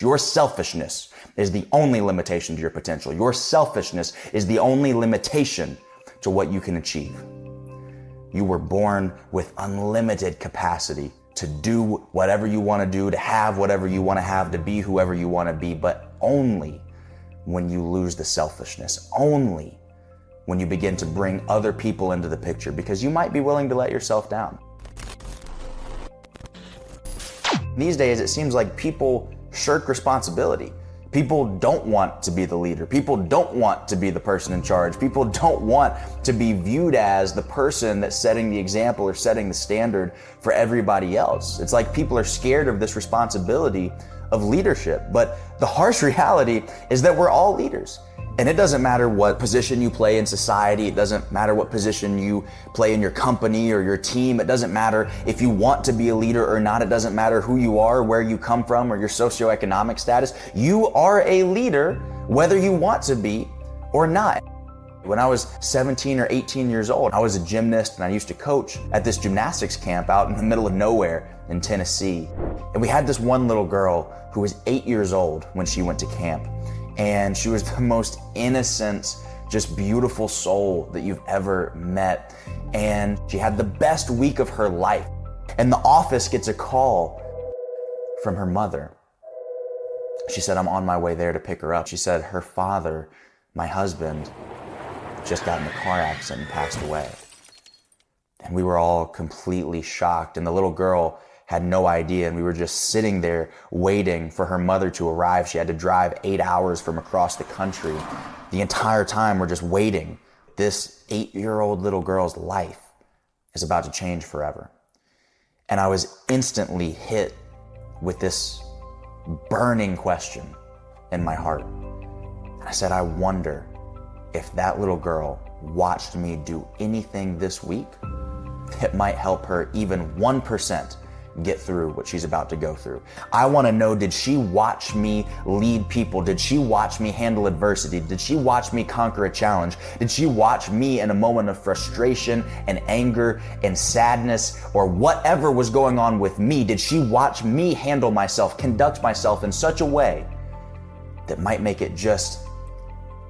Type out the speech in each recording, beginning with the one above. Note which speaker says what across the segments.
Speaker 1: Your selfishness is the only limitation to your potential. Your selfishness is the only limitation to what you can achieve. You were born with unlimited capacity to do whatever you want to do, to have whatever you want to have, to be whoever you want to be, but only when you lose the selfishness, only when you begin to bring other people into the picture, because you might be willing to let yourself down. These days, it seems like people shirk responsibility. People don't want to be the leader. People don't want to be the person in charge. People don't want to be viewed as the person that's setting the example or setting the standard for everybody else. It's like people are scared of this responsibility of leadership. But the harsh reality is that we're all leaders. And it doesn't matter what position you play in society. It doesn't matter what position you play in your company or your team. It doesn't matter if you want to be a leader or not. It doesn't matter who you are, where you come from, or your socioeconomic status. You are a leader whether you want to be or not. When I was 17 or 18 years old, I was a gymnast and I used to coach at this gymnastics camp out in the middle of nowhere in Tennessee. And we had this one little girl who was 8 years old when she went to camp. And she was the most innocent, just beautiful soul that you've ever met. And she had the best week of her life. And the office gets a call from her mother. She said, I'm on my way there to pick her up. She said her father, my husband, just got in a car accident and passed away. And we were all completely shocked. And the little girl had no idea, and we were just sitting there waiting for her mother to arrive. She had to drive 8 hours from across the country. The entire time we're just waiting. This 8-year-old little girl's life is about to change forever. And I was instantly hit with this burning question in my heart. I said, I wonder if that little girl watched me do anything this week that might help her even 1% get through what she's about to go through. I want to know, did she watch me lead people? Did she watch me handle adversity? Did she watch me conquer a challenge? Did she watch me in a moment of frustration and anger and sadness or whatever was going on with me? Did she watch me handle myself, conduct myself in such a way that might make it just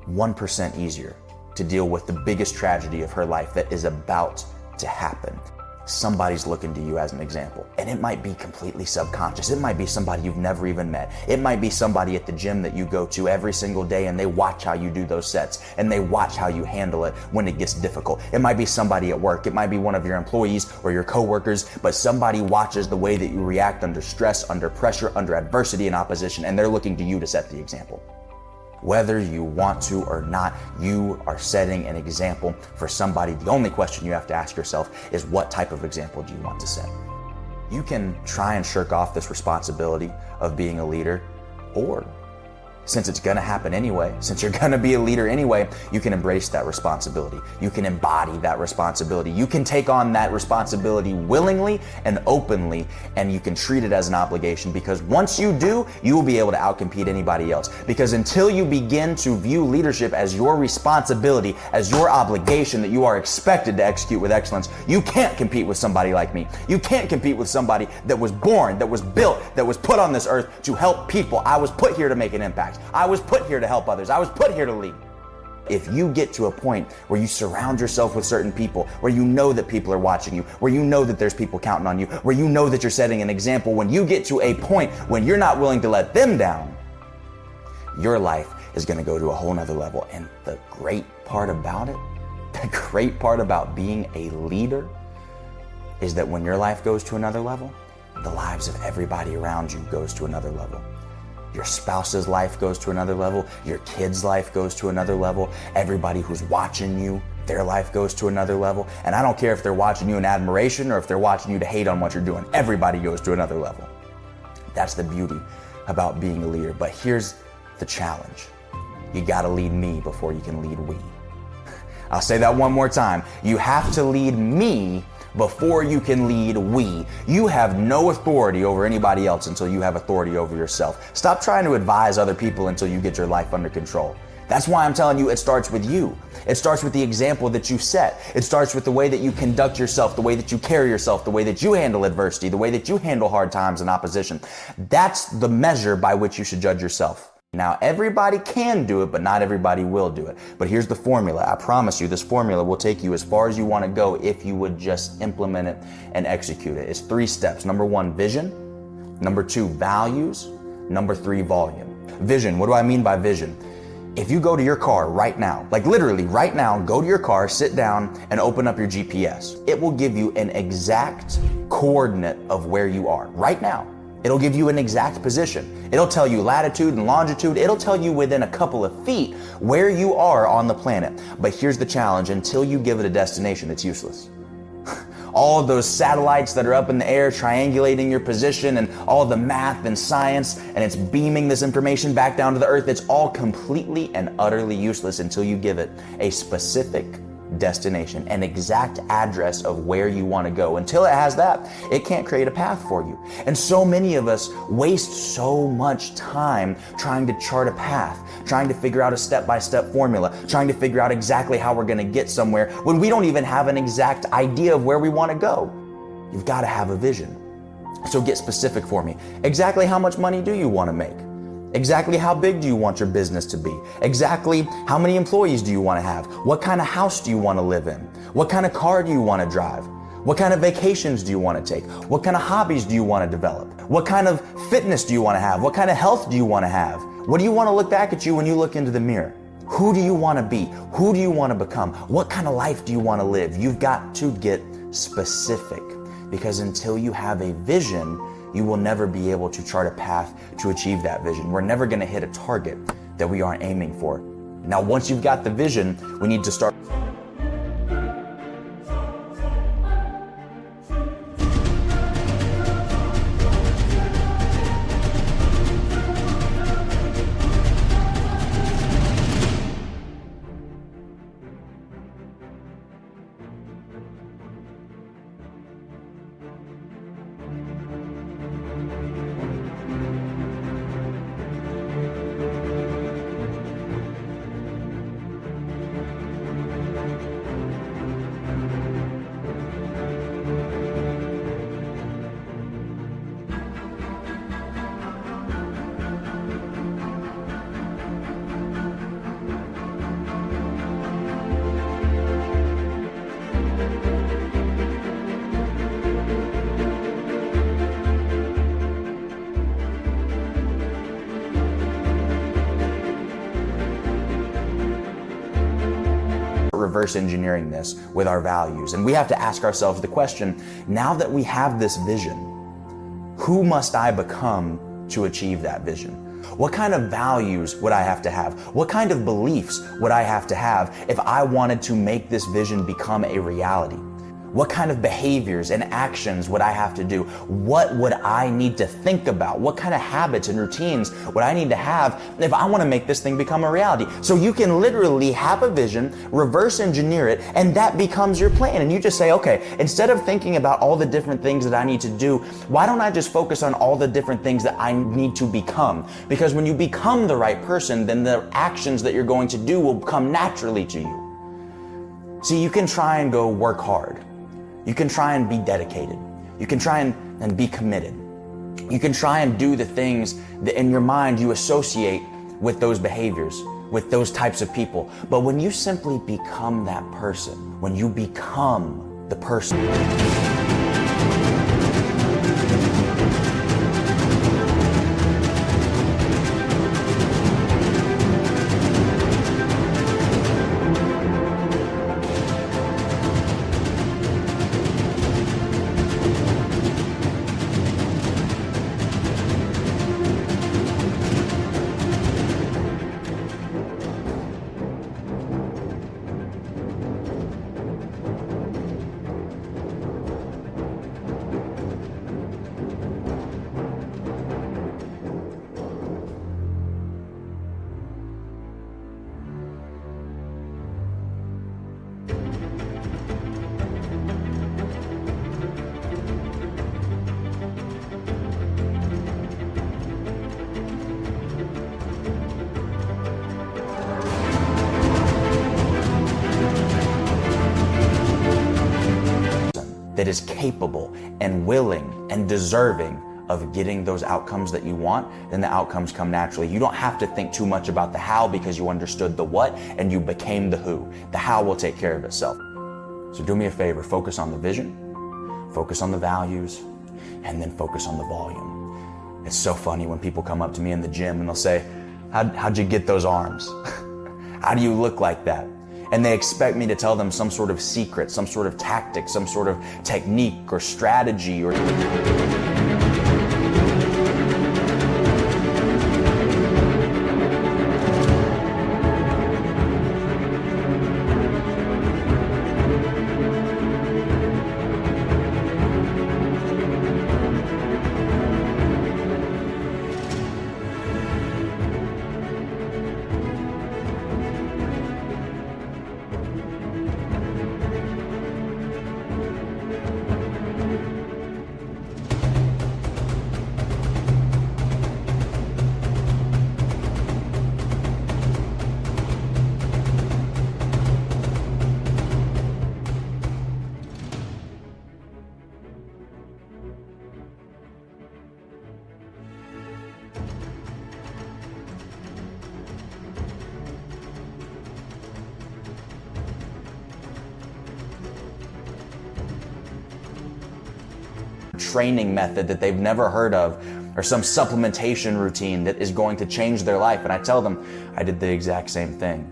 Speaker 1: 1% easier to deal with the biggest tragedy of her life that is about to happen? Somebody's looking to you as an example. And it might be completely subconscious. It might be somebody you've never even met. It might be somebody at the gym that you go to every single day and they watch how you do those sets and they watch how you handle it when it gets difficult. It might be somebody at work. It might be one of your employees or your coworkers, but somebody watches the way that you react under stress, under pressure, under adversity and opposition, and they're looking to you to set the example. Whether you want to or not, you are setting an example for somebody. The only question you have to ask yourself is, what type of example do you want to set? You can try and shirk off this responsibility of being a leader, or since it's gonna happen anyway, since you're gonna be a leader anyway, you can embrace that responsibility. You can embody that responsibility. You can take on that responsibility willingly and openly, and you can treat it as an obligation, because once you do, you will be able to outcompete anybody else. Because until you begin to view leadership as your responsibility, as your obligation that you are expected to execute with excellence, you can't compete with somebody like me. You can't compete with somebody that was born, that was built, that was put on this earth to help people. I was put here to make an impact. I was put here to help others. I was put here to lead. If you get to a point where you surround yourself with certain people, where you know that people are watching you, where you know that there's people counting on you, where you know that you're setting an example, when you get to a point when you're not willing to let them down, your life is going to go to a whole nother level. And the great part about it, the great part about being a leader, is that when your life goes to another level, the lives of everybody around you goes to another level. Your spouse's life goes to another level. Your kid's life goes to another level. Everybody who's watching you, their life goes to another level. And I don't care if they're watching you in admiration or if they're watching you to hate on what you're doing. Everybody goes to another level. That's the beauty about being a leader. But here's the challenge. You gotta lead me before you can lead we. I'll say that one more time. You have to lead me before you can lead we. You have no authority over anybody else until you have authority over yourself. Stop trying to advise other people until you get your life under control. That's why I'm telling you it starts with you. It starts with the example that you set. It starts with the way that you conduct yourself, the way that you carry yourself, the way that you handle adversity, the way that you handle hard times and opposition. That's the measure by which you should judge yourself. Now, everybody can do it, but not everybody will do it. But here's the formula. I promise you, this formula will take you as far as you want to go if you would just implement it and execute it. It's 3 steps. Number 1, vision. Number 2, values. Number 3, volume. Vision. What do I mean by vision? If you go to your car right now, like literally right now, go to your car, sit down and open up your GPS. It will give you an exact coordinate of where you are right now. It'll give you an exact position. It'll tell you latitude and longitude. It'll tell you within a couple of feet where you are on the planet. But here's the challenge. Until you give it a destination, it's useless. All of those satellites that are up in the air triangulating your position and all the math and science, and it's beaming this information back down to the earth, it's all completely and utterly useless until you give it a specific destination, an exact address of where you want to go. Until it has that, it can't create a path for you. And so many of us waste so much time trying to chart a path, trying to figure out a step-by-step formula, trying to figure out exactly how we're going to get somewhere when we don't even have an exact idea of where we want to go. You've got to have a vision. So get specific for me. Exactly how much money do you want to make? Exactly how big do you want your business to be? Exactly how many employees do you want to have? What kind of house do you want to live in? What kind of car do you want to drive? What kind of vacations do you want to take? What kind of hobbies do you want to develop? What kind of fitness do you want to have? What kind of health do you want to have? What do you want to look back at you when you look into the mirror? Who do you want to be? Who do you want to become? What kind of life do you want to live? You've got to get specific, because until you have a vision, you will never be able to chart a path to achieve that vision. We're never going to hit a target that we aren't aiming for. Now, once you've got the vision, we need to start. Reverse engineering this with our values. And we have to ask ourselves the question, now that we have this vision, who must I become to achieve that vision? What kind of values would I have to have? What kind of beliefs would I have to have if I wanted to make this vision become a reality? What kind of behaviors and actions would I have to do? What would I need to think about? What kind of habits and routines would I need to have if I want to make this thing become a reality? So you can literally have a vision, reverse engineer it, and that becomes your plan. And you just say, okay, instead of thinking about all the different things that I need to do, why don't I just focus on all the different things that I need to become? Because when you become the right person, then the actions that you're going to do will come naturally to you. See, you can try and go work hard. You can try and be dedicated. You can try and be committed. You can try and do the things that in your mind you associate with those behaviors, with those types of people. But when you simply become that person, when you become the person, that is capable and willing and deserving of getting those outcomes that you want, then the outcomes come naturally. You don't have to think too much about the how because you understood the what and you became the who. The how will take care of itself. So do me a favor, focus on the vision, focus on the values, and then focus on the volume. It's so funny when people come up to me in the gym and they'll say, how'd you get those arms? How do you look like that? And they expect me to tell them some sort of secret, some sort of tactic, some sort of technique or strategy or... training method that they've never heard of, or some supplementation routine that is going to change their life. And I tell them, I did the exact same thing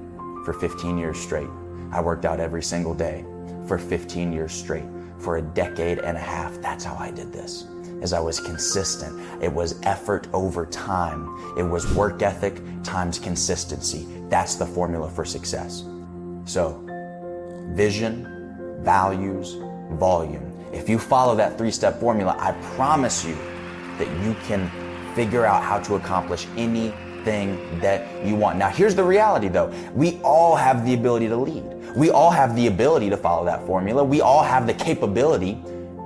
Speaker 1: for 15 years straight. I worked out every single day for 15 years straight, for a decade and a half. That's how I did this, as I was consistent. It was effort over time. It was work ethic times consistency. That's the formula for success. So, vision, values, volume. If you follow that 3-step formula, I promise you that you can figure out how to accomplish anything that you want. Now, here's the reality though. We all have the ability to lead. We all have the ability to follow that formula. We all have the capability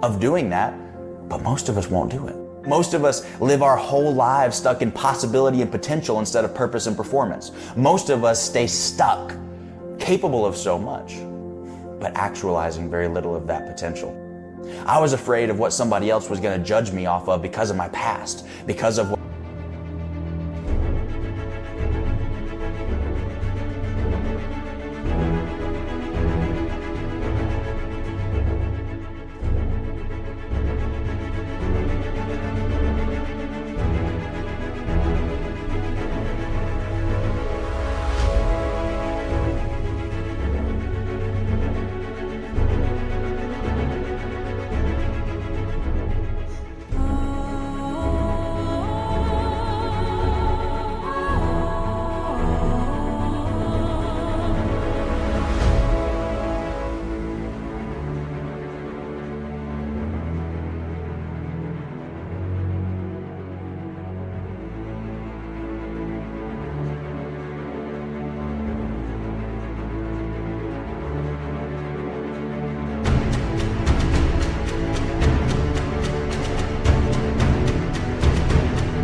Speaker 1: of doing that, but most of us won't do it. Most of us live our whole lives stuck in possibility and potential instead of purpose and performance. Most of us stay stuck, capable of so much, but actualizing very little of that potential. I was afraid of what somebody else was going to judge me off of because of my past, because of what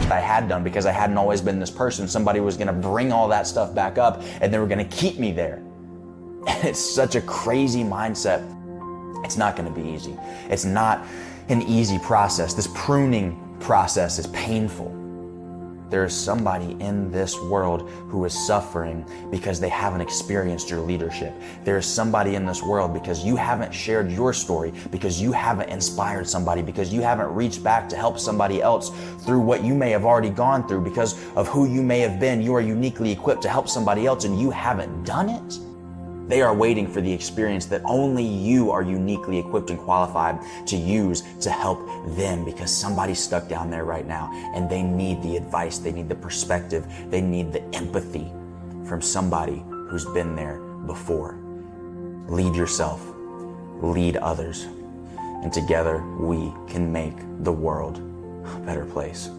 Speaker 1: I had done, because I hadn't always been this person. Somebody was going to bring all that stuff back up and they were going to keep me there. And it's such a crazy mindset. It's not going to be easy. It's not an easy process. This pruning process is painful. There is somebody in this world who is suffering because they haven't experienced your leadership. There is somebody in this world because you haven't shared your story, because you haven't inspired somebody, because you haven't reached back to help somebody else through what you may have already gone through, because of who you may have been. You are uniquely equipped to help somebody else and you haven't done it. They are waiting for the experience that only you are uniquely equipped and qualified to use to help them, because somebody's stuck down there right now and they need the advice, they need the perspective, they need the empathy from somebody who's been there before. Lead yourself, lead others, and together we can make the world a better place.